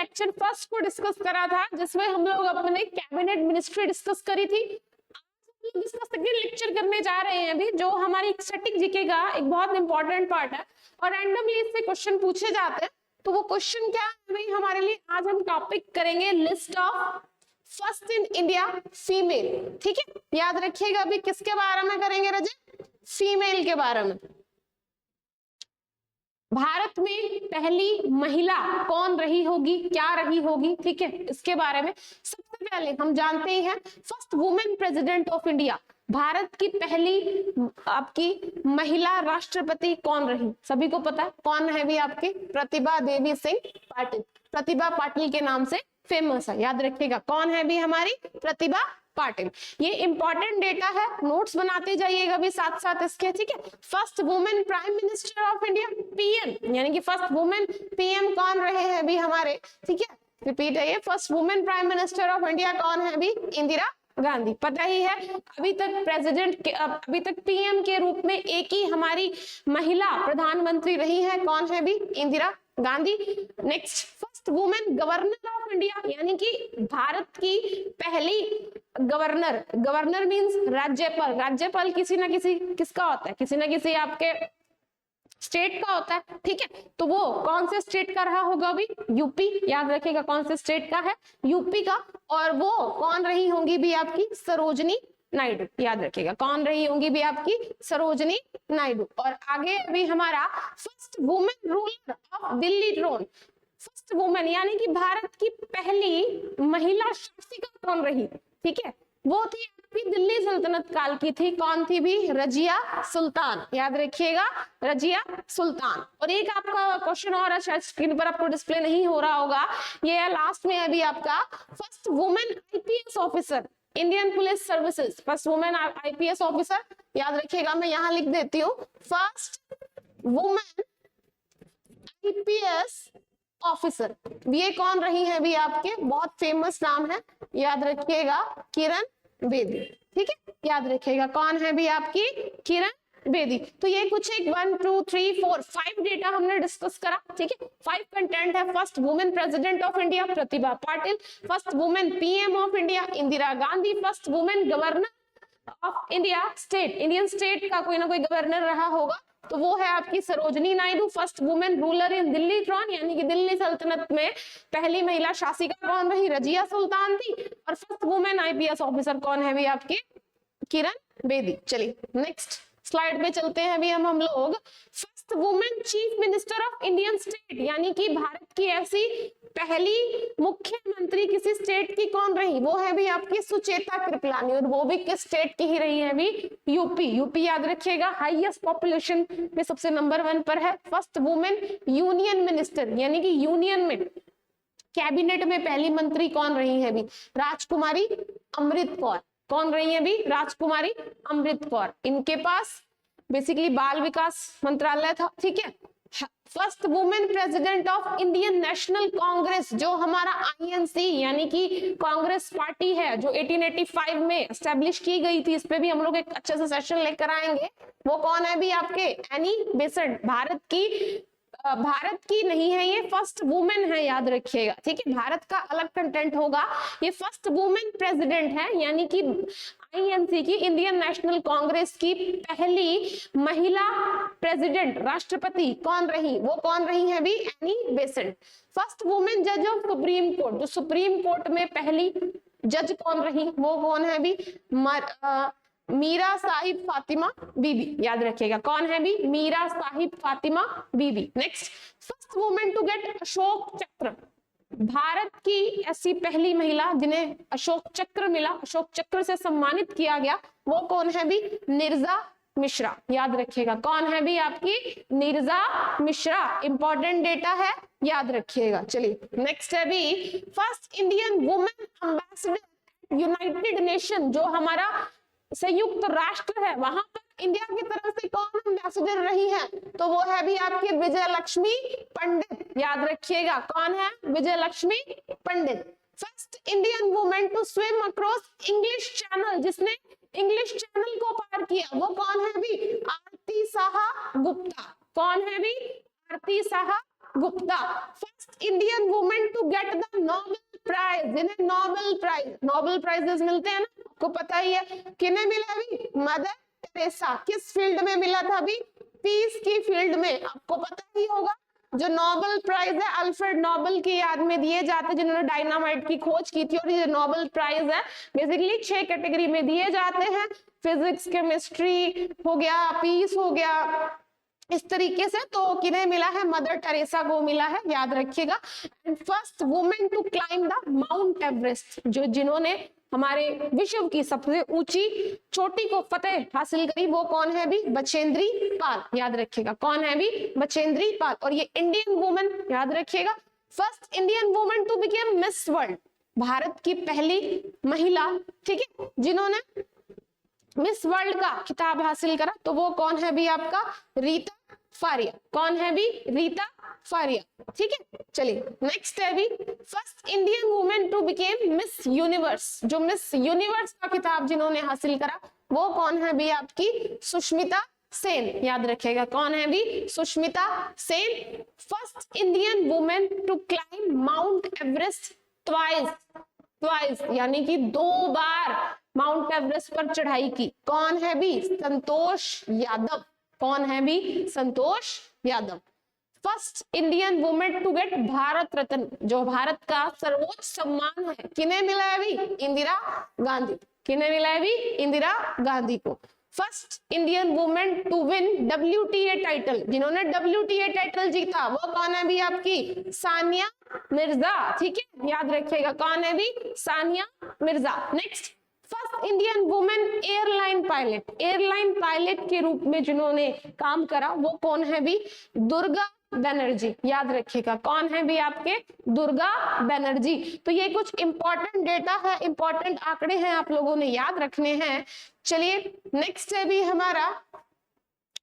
Lecture first को discuss करा था, जिसमें हम लोग अपने कैबिनेट मिनिस्ट्री डिस्कस करी थी। इसका सेकंड लेक्चर करने जा रहे हैं अभी, जो हमारी स्टैटिक जीके का एक बहुत इंपॉर्टेंट पार्ट है और रैंडमली इससे क्वेश्चन पूछे जाते हैं। तो वो क्वेश्चन क्या है भाई हमारे लिए, आज हम टॉपिक करेंगे list of first in India female. ठीक है, याद रखिएगा अभी किसके बारे में करेंगे रजत, फीमेल के बारे में। भारत में पहली महिला कौन रही होगी, क्या रही होगी, ठीक है, इसके बारे में। सबसे पहले हम जानते ही हैं first women president of India, Bharat की पहली आपकी महिला राष्ट्रपति कौन रही, सभी को पता है कौन है भी आपके, प्रतिभा देवी सिंह पाटिल। प्रतिभा पाटिल के नाम से फेमस है, याद रखिएगा कौन है भी हमारी प्रतिभा पाटिल। ये इंपॉर्टेंट डेटा है, नोट्स बनाते जाइएगा भी साथ साथ इसके, ठीक है। First women prime minister of India, PM, यानी कि फर्स्ट वुमेन पीएम कौन रहे हैं भी हमारे, ठीक है, रिपीट है ये, first women prime minister of India कौन है भी, इंदिरा गांधी। पता ही है अभी तक प्रेसिडेंट के, अभी तक पीएम के रूप में एक ही हमारी महिला प्रधानमंत्री रही है, कौन है भी, Indira Gandhi. Next, first women governor of India, यानी कि भारत की पहली गवर्नर, गवर्नर मींस राज्यपाल, राज्यपाल किसी ना किसी किसका होता है, किसी ना किसी आपके स्टेट का होता है, ठीक है। तो वो कौन से स्टेट का रहा होगा अभी, यूपी, याद रखिएगा कौन से स्टेट का है, यूपी का। और वो कौन रही होंगी भी आपकी, सरोजनी नायडू, याद रखिएगा कौन रही होंगी भी आपकी, सरोजनी नायडू। और आगे भी हमारा first women ruler of Delhi throne, first women यानी कि भारत की पहली महिला शासिका कौन रही, ठीक है, वो थी आपकी दिल्ली सल्तनत काल की थी, कौन थी भी, रजिया सुल्तान, याद रखिएगा रजिया सुल्तान। और एक आपका क्वेश्चन और है, शायद स्क्रीन पर आपको डिस्प्ले नहीं हो रहा होगा, ये लास्ट में अभी आपका first women IPS officer Indian police services, first women IPS officer, याद रखिएगा मैं यहां लिख देती हूँ, फर्स्ट वुमेन आईपीएस ऑफिसर, ये कौन रही है भी आपके, बहुत फेमस नाम है, याद रखिएगा किरण बेदी, ठीक है, याद रखिएगा कौन है भी आपकी, किरण बेदी। तो ये कुछ एक 1 2 3 4 5 डेटा हमने डिस्कस करा, ठीक है। 5 कंटेंट है, first women president of India Pratibha Patil, first women PM of India Indira Gandhi, first women governor of India, state, Indian state का कोई ना कोई गवर्नर रहा होगा, तो वो है आपकी Sarojini Naidu, first women ruler in Delhi throne, यानी कि दिल्ली सल्तनत में पहली महिला शासिका कौन रही, रजिया सुल्तान थी। और फर्स्ट वुमेन आईपीएस ऑफिसर कौन है भी आपकी, किरण बेदी। चलिए नेक्स्ट स्लाइड पे चलते हैं अभी हम लोग। First women chief minister of Indian state, यानी कि भारत की ऐसी पहली मुख्यमंत्री किसी स्टेट की कौन रही, वो है भी आपकी सुचेता कृपलानी, और वो भी किस स्टेट की ही रही है भी, यूपी। यूपी याद रखिएगा हाईएस्ट पॉपुलेशन में सबसे नंबर 1 पर है। फर्स्ट वुमेन यूनियन मिनिस्टर, यानी कि यूनियन में कैबिनेट में पहली मंत्री कौन रही है भी, राजकुमारी अमृत कौर, कौन रही है भी, राजकुमारी अमृत कौर। इनके पास बेसिकली बाल विकास मंत्रालय था, ठीक है। First women president of Indian national Congress, जो हमारा आईएनसी यानी कि कांग्रेस पार्टी है, जो 1885 में एस्टेब्लिश की गई थी, इस पे भी हम लोग एक अच्छे से सेशन लेकर आएंगे, वो कौन है भी आपके, एनी बेसेंट। भारत की नहीं है ये, फर्स्ट वुमेन है, याद रखिएगा, ठीक है, भारत का अलग कंटेंट होगा। ये फर्स्ट वुमेन प्रेसिडेंट है, यानी कि आईएनसी की, इंडियन नेशनल कांग्रेस की पहली महिला प्रेसिडेंट, राष्ट्रपति कौन रही, वो कौन रही है भी, एनी बेसेंट। फर्स्ट वुमेन जज ऑफ सुप्रीम कोर्ट, जो सुप्रीम कोर्ट में पहली जज कौन रही, वो कौन है भी, मीरा साहिब फातिमा बीबी, याद रखिएगा कौन है भी, Meera Sahib Fatima Bibi. Next, first women to get Ashok Chakra, Bharat की ऐसी पहली महिला जिन्हें अशोक चक्र मिला, अशोक चक्र से सम्मानित किया गया, वो कौन है भी, निर्जा मिश्रा, याद रखिएगा कौन है भी आपकी, निर्जा मिश्रा। इंपॉर्टेंट डेटा है, याद रखिएगा। चलिए नेक्स्ट है भी first Indian women ambassador United nation, जो हमारा संयुक्त राष्ट्र है, वहां पर इंडिया की तरफ से कौन एम्बेसडर रही है, तो वो है भी आपकी विजय लक्ष्मी पंडित, याद रखिएगा कौन है, Vijay Lakshmi Pandit. First Indian women to swim across English channel, जिसने इंग्लिश चैनल को पार किया, वो कौन है भी, आरती साहा गुप्ता, कौन है भी, Aarti Saha Gupta. First Indian women to get the Nobel prize, जिन्हें नोबेल प्राइजेस मिलते हैं ना, आपको पता ही है किन्हें मिला अभी, मदर टेरेसा। किस फील्ड में मिला था अभी, पीस की फील्ड में, आपको पता ही होगा। जो नोबेल प्राइज है अल्फ्रेड नोबेल की याद में दिए जाते हैं, जिन्होंने डायनामाइट की खोज की थी। और ये नोबेल प्राइज है बेसिकली 6 कैटेगरी में दिए जाते हैं, फिजिक्स, केमिस्ट्री हो गया, पीस हो गया, इस तरीके से। तो किन्हें मिला है, मदर टेरेसा को मिला है, याद रखिएगा। And first women to climb the mount Everest, जो जिन्होंने हमारे विश्व की सबसे ऊंची चोटी को फतेह हासिल करी, वो कौन है भी, बचेंद्री पाल, याद रखिएगा। कौन है भी, बचेंद्री पाल। और ये इंडियन वुमेन, याद रखिएगा, first Indian women to became miss world, Bharat की पहली महिला, ठीक है, जिन्होंने मिस वर्ल्ड का खिताब हासिल करा, तो वो कौन है भी आपका, रीता फारिया। कौन है भी, रीता फारिया, ठीक है। चलिए नेक्स्ट है भी first Indian women to became miss universe, जो मिस यूनिवर्स का खिताब जिन्होंने हासिल करा, वो कौन है भी आपकी, सुष्मिता सेन, याद रखिएगा। कौन है भी, Sushmita Sen. First Indian women to climb mount Everest twice, यानी कि 2 बार माउंट एवरेस्ट पर चढ़ाई की, कौन है भी, संतोष यादव। कौन है भी, Santosh Yadav. First Indian women to get Bharat Ratna, जो भारत का सर्वोच्च सम्मान है, किन्हें मिला है भी, इंदिरा गांधी। किन्हें मिला है भी, इंदिरा गांधी को। First Indian women to win WTA title, जिन्होंने WTA टाइटल जीता, वो कौन है भी आपकी, सानिया मिर्जा, ठीक है, याद रखिएगा। कौन है भी, Sania Mirza. Next first Indian women airline pilot के रूप में जिन्होंने काम करा, वो कौन है भी, दुर्गा बनर्जी, याद रखिएगा। कौन है भी आपके, दुर्गा बनर्जी। तो ये कुछ इंपॉर्टेंट डेटा है, इंपॉर्टेंट आंकड़े हैं, आप लोगों ने याद रखने हैं। चलिए नेक्स्ट है भी हमारा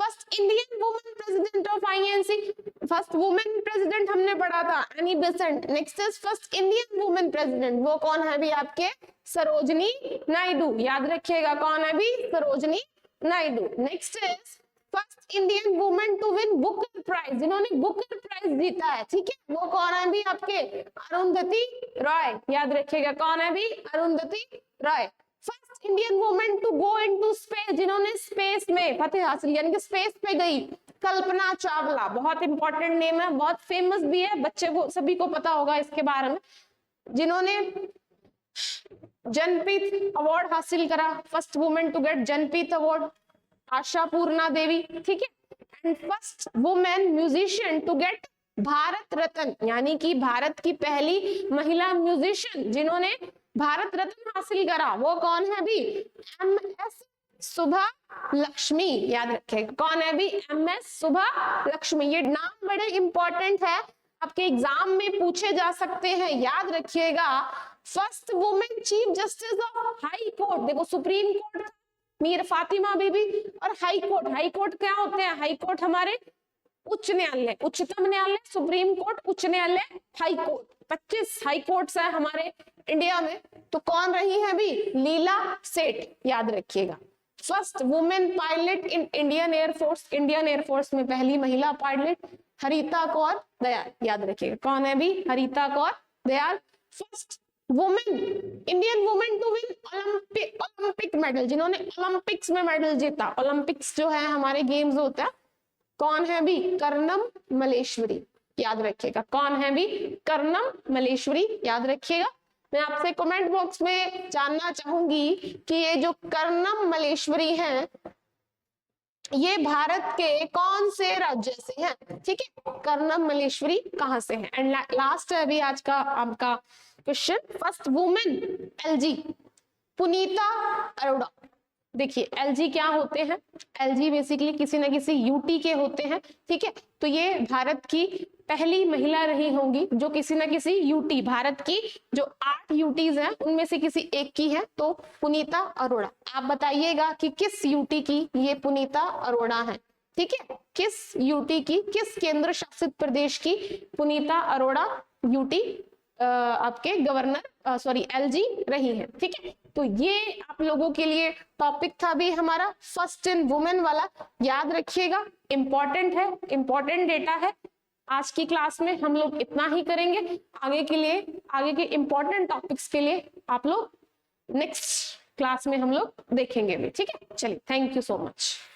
first Indian women president of INC, first women president हमने पढ़ा था Annie Besant. Next is first Indian women president, वो कौन है भी आपके, सरोजनी नायडू, याद रखिएगा। कौन है भी, Sarojini Naidu. Next is first Indian women to win booker prize, जिन्होंने बुकर प्राइज जीता है, ठीक है, वो कौन है भी आपके, अरुंधति रॉय, याद रखिएगा। कौन है भी, Arundhati Roy. First Indian women to go into space, जिन्होंने स्पेस में फतेह हासिल, यानी कि स्पेस पे गई, कल्पना चावला। बहुत इंपॉर्टेंट नेम है, बहुत फेमस भी है, बच्चे को सभी को पता होगा इसके बारे में। जिन्होंने जनपीठ अवार्ड हासिल करा, first women to get Jnanpith award, Asha Purna Devi, ठीक है। And first women musician to get Bharat Ratna, यानी कि भारत की पहली महिला म्यूजिशियन जिन्होंने भारत रत्न हासिल करा, वो कौन है भी, MS सुभा लक्ष्मी, याद रखेगा। कौन है भी, MS सुभा लक्ष्मी। ये नाम बड़े इंपॉर्टेंट है, आपके एग्जाम में पूछे जा सकते हैं, याद रखिएगा। First women chief justice of high court, देखो सुप्रीम कोर्ट मीर फातिमा बीबी, और हाई कोर्ट क्या होते हैं, हाई कोर्ट हमारे उच्च न्यायालय, उच्चतम न्यायालय, सुप्रीम कोर्ट, उच्च न्यायालय, हाई कोर्ट। 25 हाई कोर्ट्स है हमारे इंडिया में। तो कौन रही है भी, लीला सेठ, याद रखिएगा। First women pilot in Indian air force में पहली महिला पायलट हरिता कौर दयाल, याद रखिएगा। कौन है भी, Harita Kaur Dayal. First women Indian women to win Olympic medal, जिन्होंने ओलंपिक्स में मेडल जीता, ओलंपिक्स जो है हमारे गेम्स होता है, कौन है भी, कर्णम मलेश्वरी, याद रखिएगा। कौन है भी, कर्णम मलेश्वरी, याद रखिएगा। मैं आपसे कमेंट बॉक्स में जानना चाहूंगी कि ये जो कर्णम मलेश्वरी हैं, ये भारत के कौन से राज्य से हैं, ठीक है, कर्णम मलेश्वरी कहां से हैं। एंड लास्ट है अभी आज का आपका क्वेश्चन, फर्स्ट वुमेन LG पुनीता अरोड़ा। देखिए LG क्या होते हैं, LG बेसिकली किसी न किसी UT के होते हैं, ठीक है। तो ये भारत की पहली महिला रही होंगी जो किसी न किसी UT, भारत की जो 8 UTs हैं उनमें से किसी एक की है, तो पुनीता अरोड़ा। आप बताइएगा कि किस UT की ये पुनीता अरोड़ा है, ठीक है, किस UT की, किस केंद्र शासित प्रदेश की पुनीता अरोड़ा UT आपके गवर्नर LG रही है, ठीक है। तो ये आप लोगों के लिए टॉपिक था भी हमारा फर्स्ट इन वुमेन वाला, याद रखिएगा, इंपॉर्टेंट है, इंपॉर्टेंट डेटा है। आज की क्लास में हम लोग इतना ही करेंगे। आगे के लिए, आगे के इंपॉर्टेंट टॉपिक्स के लिए आप लोग नेक्स्ट क्लास में हम लोग देखेंगे भी, ठीक है। चलिए, थैंक यू सो मच।